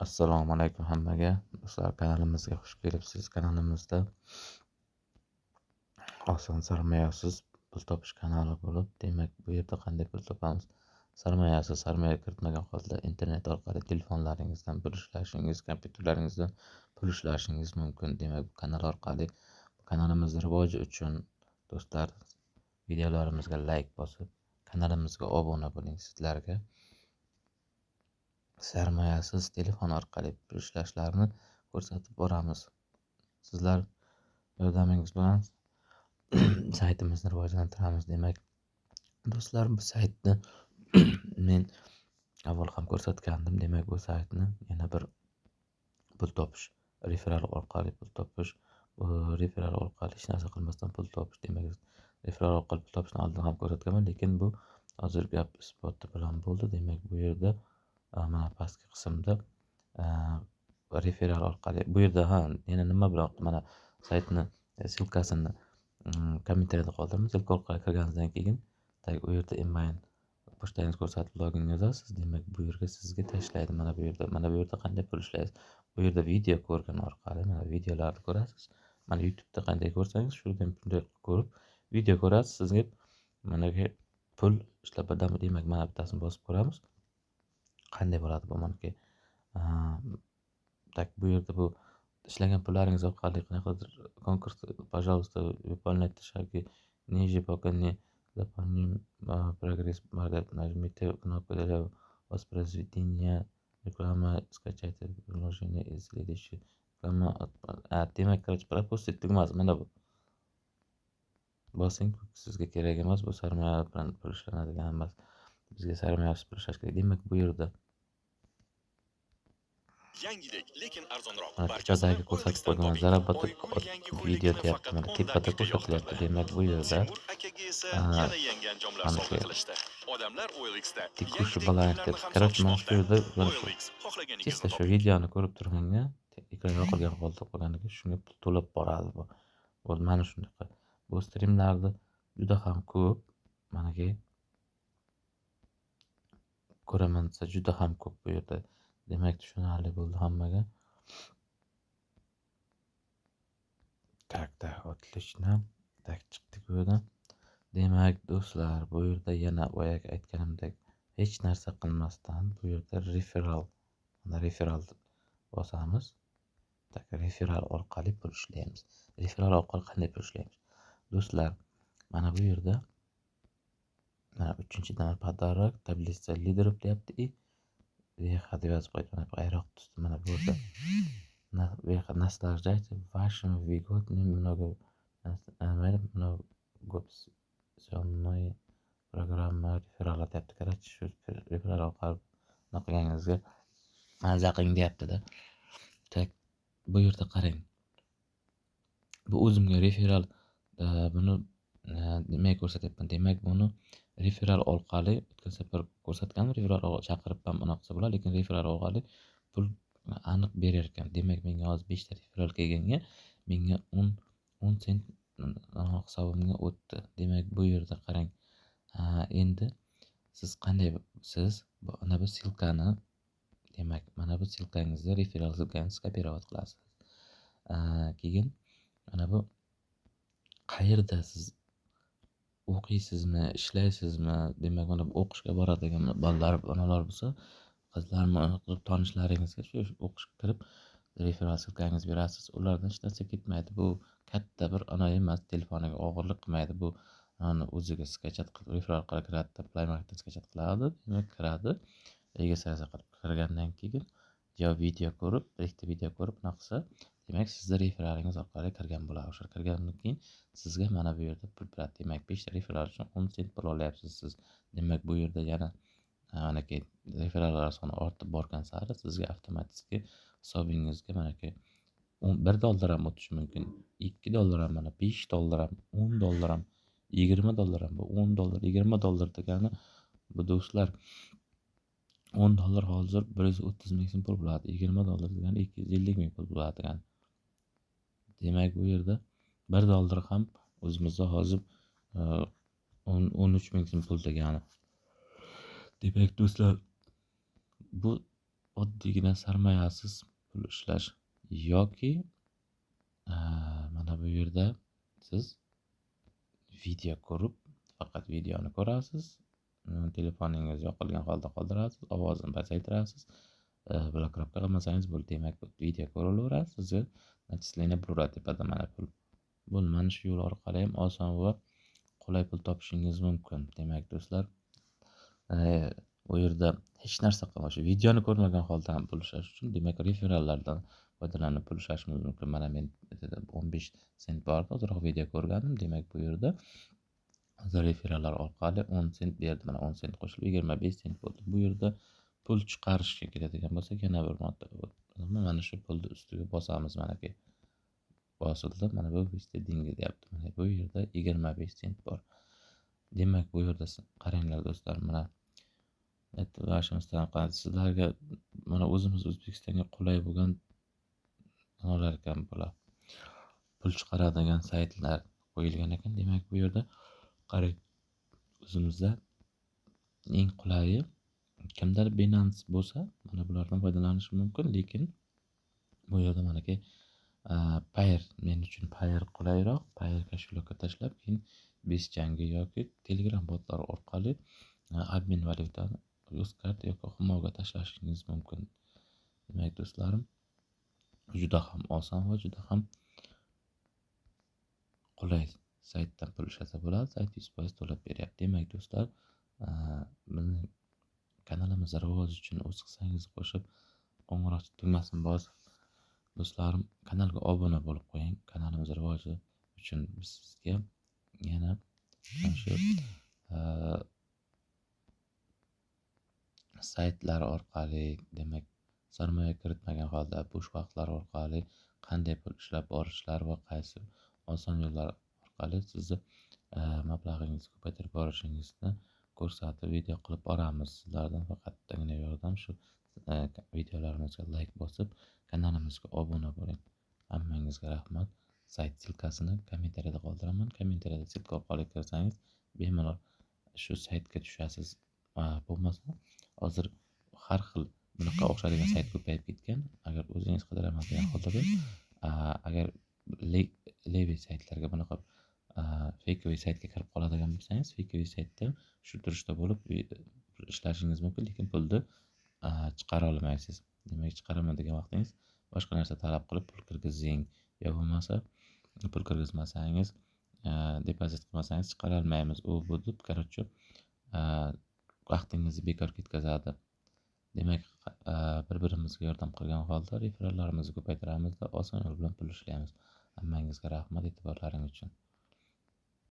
Assalomu alaykum hammaga. Do'stlar, kanalimizga xush kelibsiz. Kanalimizda oson sarmoyasiz pul topish kanali bo'lib, demak, bu yerda qanday pul topamiz? Sarmoya kiritmagan holda internet orqali telefonlaringizdan pul ishlashingiz, kompyuterlaringizdan pul ishlashingiz mumkin. Demak, bu kanal orqali kanalimiz rivoji uchun do'stlar, videolarimizga like bosib, kanalimizga obuna bo'ling. Sizlarga sarmoyasiz telefon orqali pul ishlashlarini ko'rsatib boramiz. Sizlar yordamingiz bilan saytimizni rivojlantiramiz. Demak, do'stlar, bu saytni men avval ham ko'rsatgandim. Demak, bu saytni yana bir pul topish, referal orqali pul topish, referal orqali hech narsa qilmasdan pul topish. Demak, referal orqali pul topishni oldin ham ko'rsatganman, lekin bu hozir gap isboti bilan bo'ldi. Demak, bu yerda mana pastki qismda referal orqali bu yerda yana nima bilan mana saytni silkasini kommentariyada qoldiramiz. Silka orqali kirganingizdan keyin u yerda email pochtangiz ko'rsatib login yozasiz. Demak, bu yerga sizga tashlaydi. Mana bu yerda qanday pul ishlaysiz. Bu yerda video ko'rgan orqali mana videolarni ko'rasiz. Mana YouTube'da qanday ko'rsangiz shunday bunday ko'rib video ko'rasiz. Sizga mana pul ishlab berdimi. Demak, mana bittasini bosib ko'ramiz. Qanday bo'ladi bu manki bu yerda bu ishlagan pullaringiz orqali qanaqadir konkurs, пожалуйста, выполняйте шаги ниже, пока не заполним прогресс. Нажмите кнопку для воспроизведения рекламы, скачайте приложение из следующей reklama. Demak, короче, пропустить tugmasi mana bu. Bosing, sizga kerak emas, bu sarmoya bilan pul ishlanadigan emas. Bizga sarmoyasiz pul ishlash kerak. Demak, bu yerda Yangilik, lekin arzonroq. tepadagi ko'rsatib qo'ygan zarobatok video deyapti. Mana tepada ko'rsatilyapti. Demak, bu yerda akaga esa yana yangi anjomlar sovg'a qilishdi. Odamlar OLXda tikushi baland deb. Короче, mana shu yerda chista shu videoni ko'rib turganga ekran yoqilgan holda qolganiga shunga pul to'lab boradi bu. Mana shunaqa. Bu streamlarni juda ham ko'p. Manaki ko'raman desa juda ham ko'p bu yerda. Demak, tushunarli bo'ldi hammaga. Так, отлично. Так, chiqdik bu yerdan. Demak, do'stlar, bu yerda yana boyagi aytganimdek hech narsa qilmasdan bu yerda referal bosamiz. Так, referal orqali pul ishlaymiz. Referal orqali qanday pul ishlaymiz? Do'stlar, mana bu yerda mana 3-dan pодарок, таблица лидеров deyapti. Вверх deb yozib qo'ydi. Mana bu ayroq tusti mana bu yerda. Наслаждайтесь вашим выгодным многоопционной программа referal deyapti. Короче, shu referal orqali nima qilganingizga maza qiling deyapti-da. Tak, bu yerda qarang. Bu o'zimga referal buni nima ko'rsatyapman. Demak, buni referal orqali o'tgan safar ko'rsatgan, referal chaqiribman bunaqa qilsa bo'ladi, lekin referal orqali pul aniq berar ekan. Demak, menga hozir 5 ta referal kelganga menga 10 sent hisobimga o'tdi. Demak, bu yerda qarang. Endi siz mana bu silkani, demak, mana bu silkangizni, referal silkangizni kopировать qilasiz. Keyin mana bu qayerda siz o'qiysizmi, ishlaysizmi? Demak, mana bu o'qishga boradigan bolalar, onalar bo'lsa, qizlarmi, tanishlaringizga shu o'qishga kirib referal silkangizni berasiz. Ulardan hech narsa ketmaydi. Bu katta bir emas, telefoniga og'irlik qilmaydi. Bu o'ziga skachat qilib referal orqali kiradi, Play Marketdan skachat qiladi, demak kiradi. Registratsiya qilib kirgandan keyin yo video ko'rib, ikkita video ko'rib naqsa, demak, sizning referalingiz orqali kirgan bo'ladi. O'sha kirgandan keyin sizga mana bu yerda pul beradi. Demak, 5 ta referal uchun 10 sent pul olyapsiz siz. Demak, bu yerda yana manaki referallar soni ortib borgan sari sizga avtomatik hisobingizga manaki $1 ham o'tishi mumkin. $2 ham, mana $5 ham, $10 ham, $20 ham. Bu $10, $20 degani bu do'stlar $10 hozir 130 ming so'm pul bo'ladi. $20 degani 250 ming pul bo'ladi degani. Demak, bu yerda $1 ham o'zimizda hozir 13 ming so'm pul degani. Demak, do'stlar, bu oddiygina sarmoyasiz pul ishlash yoki mana bu yerda siz video ko'rib, faqat videoni ko'rasiz, telefoningiz yoqilgan holda qoldirasiz, ovozini pasaytirasiz, blokirovka qilmasangiz bo'ldi. Demak, video ko'rilaveradi, sizga начисление bo'laveradi tepada mana pul. Bo'ldi, mana shu yo'l orqali ham oson va qulay pul topishingiz mumkin. Demak, do'stlar, bu yerda hech narsa qilmash, videoni ko'rmagan holda ham pul ishlash uchun, demak, referallardan foydalanib pul ishlashingiz mumkin. Mana men 15 sent bor, ozroq video ko'rgandim. Demak, bu yerda hozir referallar orqali 10 sent berdi. Mana 10 sent qo'shilib 25 sent bo'ldi. Bu yerda pul chiqarishga keladigan bo'lsak, yana bir marta mana shu pulni ustiga bosamiz. Manaki bosildi. Mana bu viste dengi deyapti. Mana bu yerda 25 sent bor. Demak, bu yerda qaranglar do'stlar, mana sizlarga mana o'zimiz O'zbekistonga qulay bo'lgan nimalar ekan bular. Pul chiqaradigan saytlar qo'yilgan ekan. Demak, bu yerda qarang, o'zimizda eng qulayi kimdir Binance bo'lsa, mana bulardan foydalanish mumkin, lekin bu yerda manaki Payer, men uchun Payer qulayroq. Payer kошелёкка tashlab, keyin Bizchanga yoki Telegram botlar orqali obmen valyutani Uzcard yoki Humoga tashlashingiz mumkin. Demak, do'stlarim, juda ham oson va juda ham qulay saytdan pul ishlasa bo'ladi. Sayt 100% to'lab beryapti. Demak, do'stlar, bizning kanalimiz rivoji uchun o'z hissangizni qo'shib, qo'ng'iroq tugmasini bosib, do'stlarim, kanalga obuna bo'lib qo'ying. Kanalimiz rivoji uchun biz sizga yana shu saytlar orqali, demak, sarmoya kiritmagan holda bo'sh vaqtlar orqali qanday pul ishlab borishlar va qaysi oson yo'llar orqali sizni mablag'ingizni ko'paytirib borishingizni ko'rsatib video qilib boramiz. Sizlardan faqatgina yordam shu videolarimizga like bosib, kanalimizga obuna bo'ling. Hammangizga rahmat. Sayt silkasini kommentariyada qoldiraman. Kommentariyada silka orqali kirsangiz bemalol shu saytga tushasiz. Bo'lmasa hozir har xil bunaqa o'xshaydigan sayt ko'payib ketgan. Agar o'zingiz qidiraman degan holda agar levi saytlarga bunaqa fakeviy saytga kirib qoladigan bo'lsangiz, fakeviy saytda shu turishda bo'lib ishlashingiz mumkin, lekin pulni chiqara olmaysiz. Demak, chiqaraman degan vaqtingiz boshqa narsa talab qilib pul kirgizing, yo bo'lmasa pul kirgizmasangiz, depozit qilmasangiz chiqara olmaymiz. U bu deb, короче, vaqtingizni bekor ketkazadi. Demak, bir-birimizga yordam qilgan holda referallarimizni ko'paytiramiz va oson yo'l bilan pul ishlaymiz. Hammangizga rahmat e'tiborlaring uchun.